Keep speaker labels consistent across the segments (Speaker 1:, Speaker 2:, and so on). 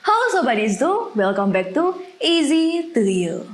Speaker 1: Halo Sobat Izu, welcome back to Easy to You.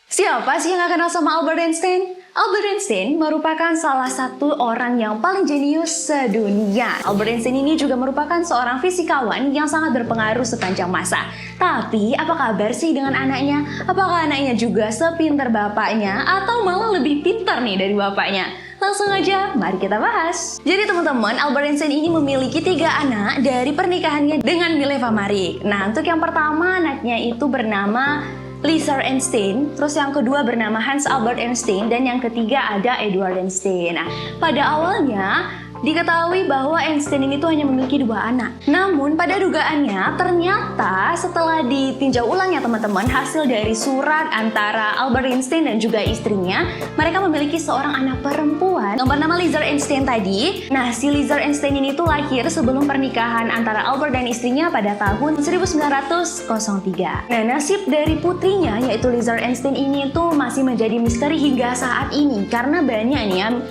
Speaker 1: Siapa sih yang gak kenal sama Albert Einstein? Albert Einstein merupakan salah satu orang yang paling jenius sedunia. Albert Einstein ini juga merupakan seorang fisikawan yang sangat berpengaruh sepanjang masa. Tapi apa kabar sih dengan anaknya? Apakah anaknya juga sepintar bapaknya atau malah lebih pintar nih dari bapaknya? Langsung aja, mari kita bahas. Jadi teman-teman, Albert Einstein ini memiliki 3 anak dari pernikahannya dengan Mileva Marik. Nah, untuk yang pertama anaknya itu bernama Lizard Einstein, terus yang kedua bernama Hans Albert Einstein, dan yang ketiga ada Edward Einstein. Nah, pada awalnya diketahui bahwa Einstein ini tuh hanya memiliki 2 anak. Namun pada dugaannya ternyata setelah ditinjau ulang ya teman-teman, hasil dari surat antara Albert Einstein dan juga istrinya, mereka memiliki seorang anak perempuan yang bernama Lizard Einstein tadi. Nah, si Lizard Einstein ini tuh lahir sebelum pernikahan antara Albert dan istrinya pada tahun 1903. Nah, nasib dari putrinya yaitu Lizard Einstein ini tuh masih menjadi misteri hingga saat ini, karena banyak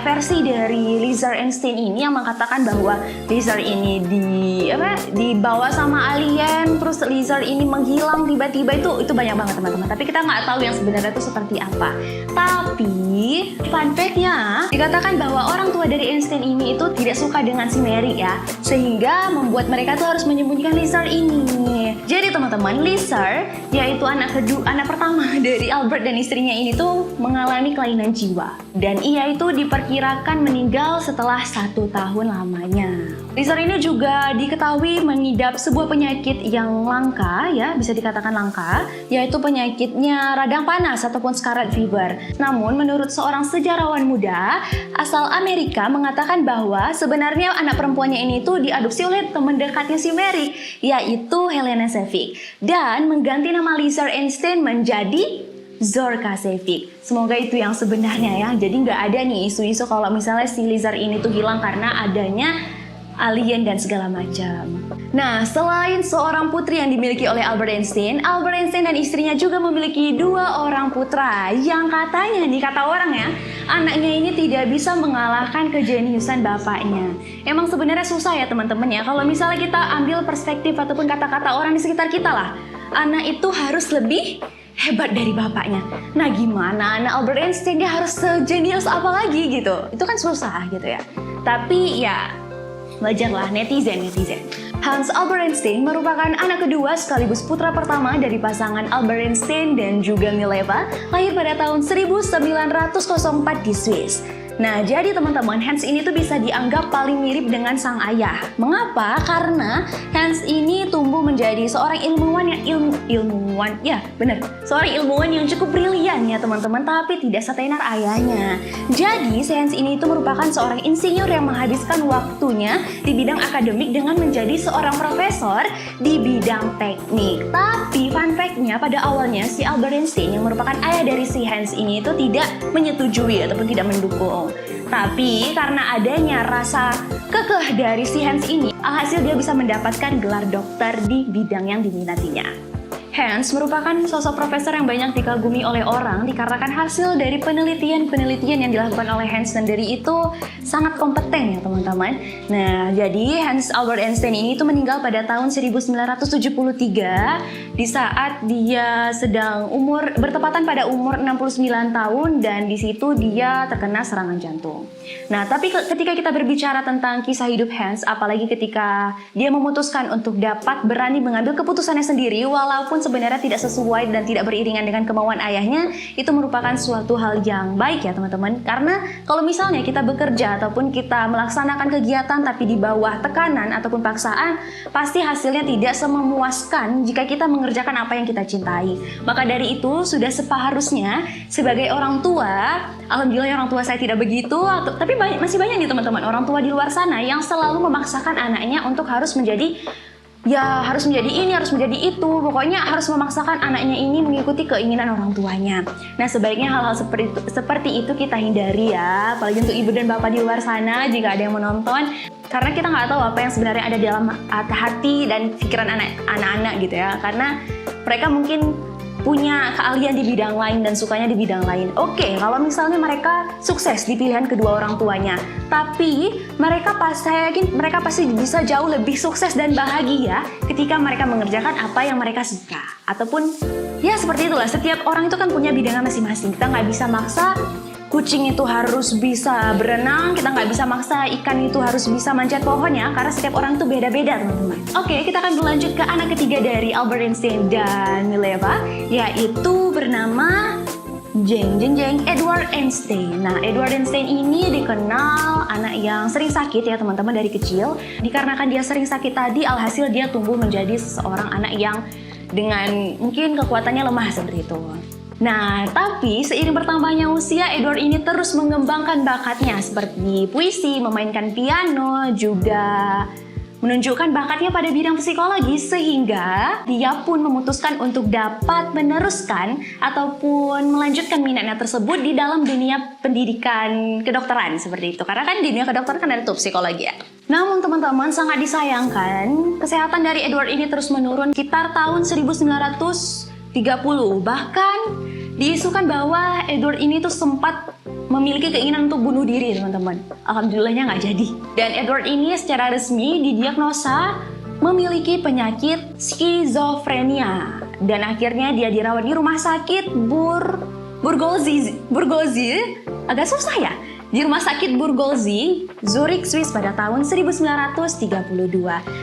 Speaker 1: versi dari Lizard Einstein ini yang mengatakan bahwa Lizard ini dibawa sama alien, terus Lizard ini menghilang tiba-tiba, itu banyak banget teman-teman. Tapi kita nggak tahu yang sebenarnya itu seperti apa. Tapi fun fact-nya dikatakan bahwa orang tua dari Einstein ini itu tidak suka dengan si Mary ya, sehingga membuat mereka tuh harus menyembunyikan Lizard ini. Jadi teman-teman, Lizard yaitu anak pertama dari Albert dan istrinya ini tuh mengalami kelainan jiwa, dan ia itu diperkirakan meninggal setelah 1 tahun lamanya. Lizard ini juga diketahui mengidap sebuah penyakit yang langka ya, bisa dikatakan langka, yaitu penyakitnya radang panas ataupun scarlet fever. Namun menurut seorang sejarawan muda asal Amerika mengatakan bahwa sebenarnya anak perempuannya ini tuh diadopsi oleh teman dekatnya si Mary, yaitu Helena Savick, dan mengganti nama Lizard Einstein menjadi Zorka Savick. Semoga itu yang sebenarnya ya. Jadi nggak ada nih isu-isu kalau misalnya si Lizard ini tuh hilang karena adanya alien dan segala macam. Nah, selain seorang putri yang dimiliki oleh Albert Einstein dan istrinya juga memiliki 2 orang putra yang katanya nih, kata orang ya, anaknya ini tidak bisa mengalahkan kejeniusan bapaknya. Emang sebenarnya susah ya teman-teman ya, kalau misalnya kita ambil perspektif ataupun kata-kata orang di sekitar kita lah, anak itu harus lebih hebat dari bapaknya. Nah, gimana anak Albert Einstein dia harus sejenius apa lagi gitu? Itu kan susah gitu ya. Tapi ya wajarlah netizen. Hans Albert Einstein merupakan anak kedua sekaligus putra pertama dari pasangan Albert Einstein dan juga Mileva, lahir pada tahun 1904 di Swiss. Nah, jadi teman-teman, Hans ini tuh bisa dianggap paling mirip dengan sang ayah. Mengapa? Karena Hans ini tumbuh menjadi seorang ilmuwan yang cukup brilian ya teman-teman, tapi tidak setenar ayahnya. Jadi, si Hans ini itu merupakan seorang insinyur yang menghabiskan waktunya di bidang akademik dengan menjadi seorang profesor di bidang teknik. Tapi fun fact-nya, pada awalnya si Albert Einstein yang merupakan ayah dari si Hans ini itu tidak menyetujui ataupun tidak mendukung. Tapi karena adanya rasa kekeh dari si Hans ini, alhasil dia bisa mendapatkan gelar dokter di bidang yang diminatinya. Hans merupakan sosok profesor yang banyak dikagumi oleh orang dikarenakan hasil dari penelitian yang dilakukan oleh Hans sendiri itu sangat kompeten ya teman-teman. Nah, jadi Hans Albert Einstein ini tuh meninggal pada tahun 1973 di saat dia sedang bertepatan pada umur 69 tahun, dan di situ dia terkena serangan jantung. Nah, tapi ketika kita berbicara tentang kisah hidup Hans, apalagi ketika dia memutuskan untuk dapat berani mengambil keputusannya sendiri walaupun sebenarnya tidak sesuai dan tidak beriringan dengan kemauan ayahnya, itu merupakan suatu hal yang baik ya teman-teman. Karena kalau misalnya kita bekerja ataupun kita melaksanakan kegiatan tapi di bawah tekanan ataupun paksaan, pasti hasilnya tidak sememuaskan jika kita mengerjakan apa yang kita cintai. Maka dari itu sudah seharusnya sebagai orang tua, alhamdulillah orang tua saya tidak begitu, tapi masih banyak nih teman-teman orang tua di luar sana yang selalu memaksakan anaknya untuk harus menjadi ini, harus menjadi itu. Pokoknya harus memaksakan anaknya ini mengikuti keinginan orang tuanya. Nah, sebaiknya hal-hal seperti itu kita hindari ya. Apalagi untuk ibu dan bapak di luar sana, jika ada yang menonton. Karena kita nggak tahu apa yang sebenarnya ada dalam hati dan pikiran anak-anak gitu ya. Karena mereka mungkin punya keahlian di bidang lain dan sukanya di bidang lain. Oke, kalau misalnya mereka sukses di pilihan kedua orang tuanya, tapi saya yakin mereka pasti bisa jauh lebih sukses dan bahagia ketika mereka mengerjakan apa yang mereka suka. Ataupun ya seperti itulah, setiap orang itu kan punya bidangnya masing-masing. Kita nggak bisa maksa kucing itu harus bisa berenang, kita nggak bisa maksa ikan itu harus bisa manjat pohonnya, karena setiap orang itu beda-beda, teman-teman. Oke, kita akan berlanjut ke anak ketiga dari Albert Einstein dan Mileva, yaitu bernama Edward Einstein. Nah, Edward Einstein ini dikenal anak yang sering sakit ya teman-teman dari kecil. Dikarenakan dia sering sakit tadi, alhasil dia tumbuh menjadi seorang anak yang dengan mungkin kekuatannya lemah seperti itu. Nah, tapi seiring bertambahnya usia, Edward ini terus mengembangkan bakatnya seperti puisi, memainkan piano, juga menunjukkan bakatnya pada bidang psikologi, sehingga dia pun memutuskan untuk dapat meneruskan ataupun melanjutkan minatnya tersebut di dalam dunia pendidikan kedokteran seperti itu. Karena kan di dunia kedokteran kan ada tuh psikologi ya. Namun teman-teman, sangat disayangkan kesehatan dari Edward ini terus menurun sekitar tahun 1930. Bahkan diisukan bahwa Edward ini tuh sempat memiliki keinginan untuk bunuh diri, teman-teman. Alhamdulillahnya nggak jadi. Dan Edward ini secara resmi didiagnosa memiliki penyakit skizofrenia. Dan akhirnya dia dirawat di rumah sakit Burgoszi, agak susah ya. Di rumah sakit Burgoszi, Zurich, Swiss pada tahun 1932.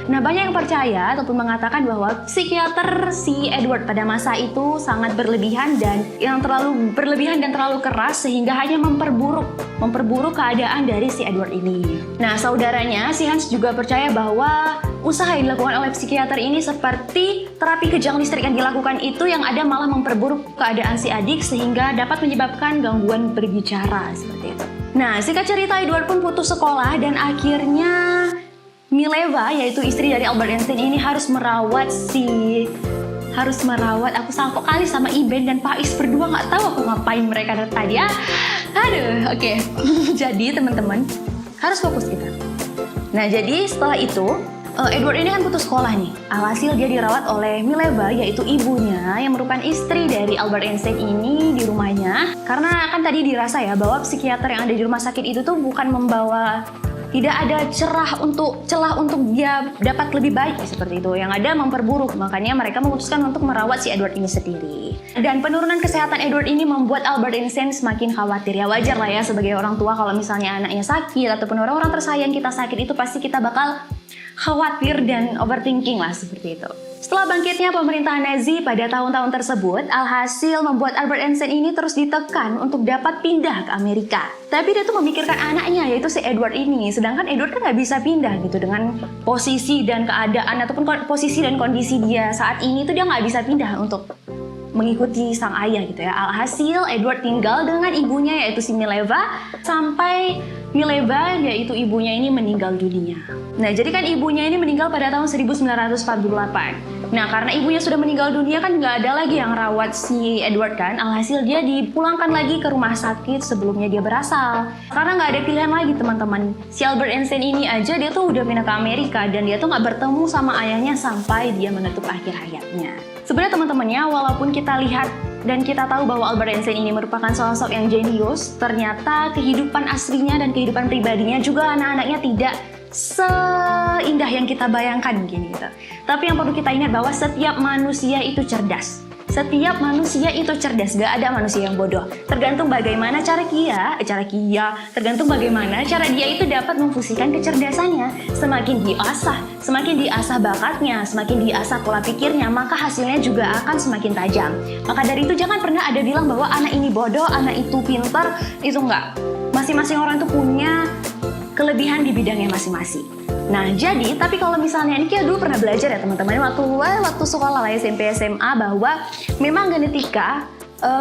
Speaker 1: Nah, banyak yang percaya ataupun mengatakan bahwa psikiater si Edward pada masa itu sangat berlebihan dan terlalu keras sehingga hanya memperburuk keadaan dari si Edward ini. Nah, saudaranya si Hans juga percaya bahwa usaha yang dilakukan oleh psikiater ini seperti terapi kejang listrik yang dilakukan itu yang ada malah memperburuk keadaan si adik sehingga dapat menyebabkan gangguan berbicara seperti itu. Nah, singkat cerita, Edward pun putus sekolah dan akhirnya Mileva, yaitu istri dari Albert Einstein ini harus merawat aku salpok kali sama Iben dan Pais berdua, nggak tahu aku ngapain mereka dari tadi ya. Aduh, oke. Jadi teman-teman harus fokus kita. Nah, jadi setelah itu Edward ini kan putus sekolah nih. Alhasil dia dirawat oleh Mileva, yaitu ibunya yang merupakan istri dari Albert Einstein ini di rumahnya. Karena kan tadi dirasa ya bahwa psikiater yang ada di rumah sakit itu tuh bukan membawa, tidak ada celah untuk dia dapat lebih baik seperti itu. Yang ada memperburuk. Makanya mereka memutuskan untuk merawat si Edward ini sendiri. Dan penurunan kesehatan Edward ini membuat Albert Einstein semakin khawatir. Ya wajar lah ya sebagai orang tua, kalau misalnya anaknya sakit ataupun orang-orang tersayang kita sakit itu pasti kita bakal khawatir dan overthinking lah seperti itu. Setelah bangkitnya pemerintahan Nazi pada tahun-tahun tersebut, alhasil membuat Albert Einstein ini terus ditekan untuk dapat pindah ke Amerika. Tapi dia tuh memikirkan anaknya, yaitu si Edward ini. Sedangkan Edward kan nggak bisa pindah gitu dengan posisi dan keadaan ataupun posisi dan kondisi dia saat ini tuh dia nggak bisa pindah untuk mengikuti sang ayah gitu ya. Alhasil Edward tinggal dengan ibunya yaitu si Mileva sampai Mileva yaitu ibunya ini meninggal dunia. Nah, jadi kan ibunya ini meninggal pada tahun 1948. Nah, karena ibunya sudah meninggal dunia kan nggak ada lagi yang rawat si Edward kan. Alhasil dia dipulangkan lagi ke rumah sakit sebelumnya dia berasal. Karena nggak ada pilihan lagi teman-teman. Si Albert Einstein ini aja dia tuh udah pindah ke Amerika dan dia tuh nggak bertemu sama ayahnya sampai dia menutup akhir hayatnya. Sebenarnya teman-temannya, walaupun kita lihat dan kita tahu bahwa Albert Einstein ini merupakan sosok yang jenius, ternyata kehidupan aslinya dan kehidupan pribadinya juga anak-anaknya tidak seindah yang kita bayangkan gini gitu. Tapi yang perlu kita ingat bahwa setiap manusia itu cerdas. Setiap manusia itu cerdas, gak ada manusia yang bodoh. Tergantung bagaimana tergantung bagaimana cara dia itu dapat memfungsikan kecerdasannya. Semakin diasah bakatnya, semakin diasah pola pikirnya, maka hasilnya juga akan semakin tajam. Maka dari itu jangan pernah ada bilang bahwa anak ini bodoh, anak itu pintar, itu enggak. Masing-masing orang itu punya kelebihan di bidangnya masing-masing. Nah, jadi, tapi kalau misalnya, ini kita dulu pernah belajar ya teman-teman, waktu sekolah lah SMP SMA, bahwa memang genetika,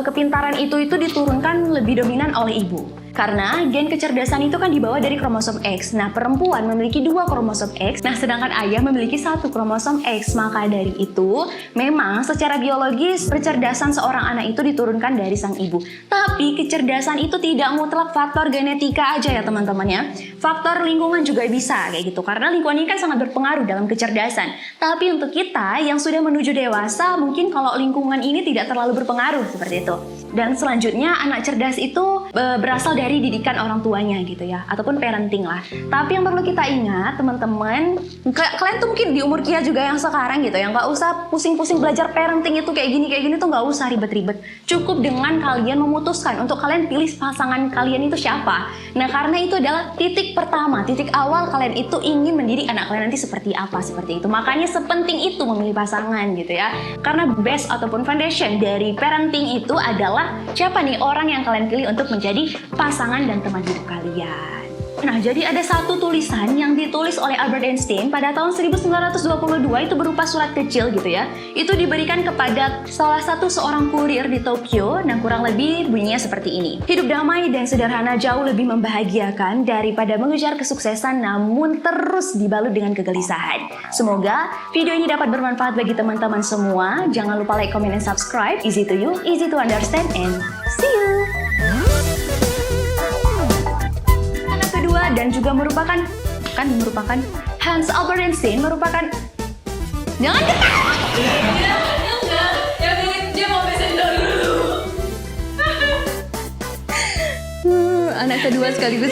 Speaker 1: kepintaran itu diturunkan lebih dominan oleh ibu. Karena gen kecerdasan itu kan dibawa dari kromosom X. Nah, perempuan memiliki 2 kromosom X, nah sedangkan ayah memiliki 1 kromosom X. Maka dari itu, memang secara biologis kecerdasan seorang anak itu diturunkan dari sang ibu. Tapi kecerdasan itu tidak mutlak faktor genetika aja ya teman-teman ya. Faktor lingkungan juga bisa kayak gitu. Karena lingkungan ini kan sangat berpengaruh dalam kecerdasan. Tapi untuk kita yang sudah menuju dewasa, mungkin kalau lingkungan ini tidak terlalu berpengaruh seperti itu. Dan selanjutnya anak cerdas itu berasal dari didikan orang tuanya gitu ya, ataupun parenting lah. Tapi yang perlu kita ingat teman-teman, kalian tuh mungkin di umur Kia juga yang sekarang gitu ya, nggak usah pusing-pusing belajar parenting itu kayak gini tuh nggak usah ribet-ribet. Cukup dengan kalian memutuskan untuk kalian pilih pasangan kalian itu siapa. Nah karena itu adalah titik pertama, titik awal kalian itu ingin mendidik anak kalian nanti seperti apa, seperti itu. Makanya sepenting itu memilih pasangan gitu ya. Karena base ataupun foundation dari parenting itu adalah siapa nih orang yang kalian pilih untuk menjadi pasangan dan teman hidup kalian. Nah, jadi ada satu tulisan yang ditulis oleh Albert Einstein pada tahun 1922 itu berupa surat kecil gitu ya. Itu diberikan kepada salah satu seorang kurir di Tokyo. Nah, kurang lebih bunyinya seperti ini. Hidup damai dan sederhana jauh lebih membahagiakan daripada mengejar kesuksesan namun terus dibalut dengan kegelisahan. Semoga video ini dapat bermanfaat bagi teman-teman semua. Jangan lupa like, comment, dan subscribe. Easy to you, easy to understand, and see you! Dan juga merupakan Hans Albert Einstein merupakan jangan ketawa.
Speaker 2: Enggak, yang pengen dia mau pesen dulu.
Speaker 1: Anak kedua sekaligus